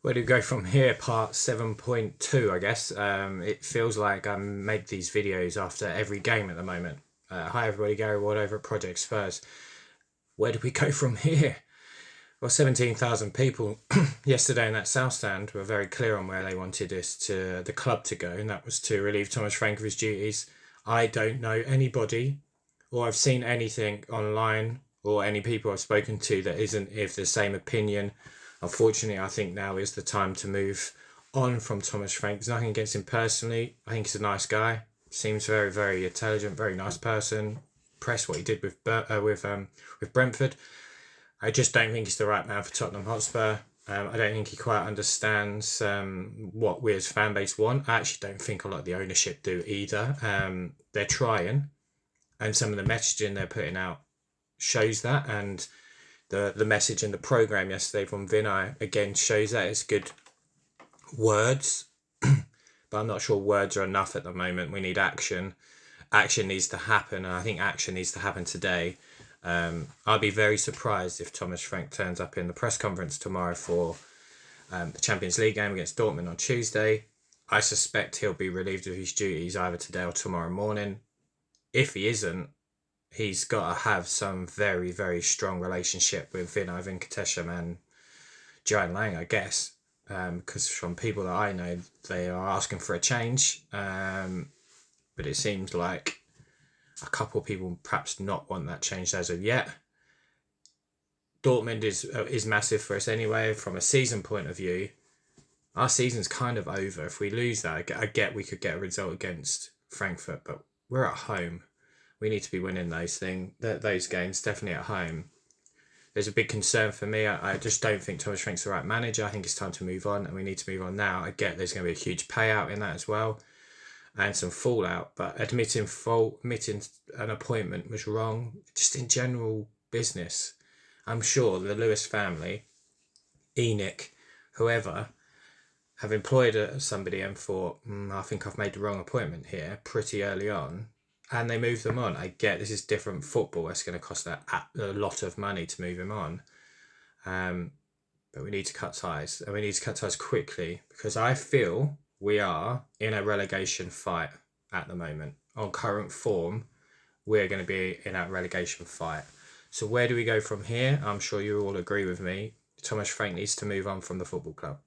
Where do we go from here? Part 7.2, I guess. It feels like I make these videos after every game at the moment. Hi, everybody. Gary Ward over at Project Spurs. Where do we go from here? Well, 17,000 people yesterday in that South Stand were very clear on where they wanted the club to go, and that was to relieve Thomas Frank of his duties. I don't know anybody, or I've seen anything online, or any people I've spoken to that isn't of the same opinion. Unfortunately, I think now is the time to move on from Thomas Frank. There's nothing against him personally. I think he's a nice guy. Seems very, very intelligent, very nice person. Impressed what he did with Brentford. I just don't think he's the right man for Tottenham Hotspur. I don't think he quite understands what we as fan base want. I actually don't think a lot of the ownership do either. They're trying, and some of the messaging they're putting out shows that, and the message in the programme yesterday from Vinay again shows that. It's good words, but I'm not sure words are enough at the moment. We need action. Action needs to happen, and I think action needs to happen today. I'd be very surprised if Thomas Frank turns up in the press conference tomorrow for the Champions League game against Dortmund on Tuesday. I suspect he'll be relieved of his duties either today or tomorrow morning. If he isn't, he's got to have some very, very strong relationship with Vinay Venkatesham and Joanne Lang, I guess, because from people that I know, they are asking for a change. But it seems like a couple of people perhaps not want that changed as of yet. Dortmund is massive for us anyway. From a season point of view, our season's kind of over. If we lose that, I get we could get a result against Frankfurt, but we're at home. We need to be winning those games, definitely at home. There's a big concern for me. I just don't think Thomas Frank's the right manager. I think it's time to move on, and we need to move on now. I get there's going to be a huge payout in that as well, and some fallout, but admitting an appointment was wrong. Just in general business, I'm sure the Lewis family, Enoch, whoever, have employed somebody and thought, I think I've made the wrong appointment here pretty early on, and they moved them on. I get this is different football. It's going to cost a lot of money to move him on. But we need to cut ties, and we need to cut ties quickly, because I feel we are in a relegation fight at the moment. On current form, we're going to be in a relegation fight. So where do we go from here? I'm sure you all agree with me. Thomas Frank needs to move on from the football club.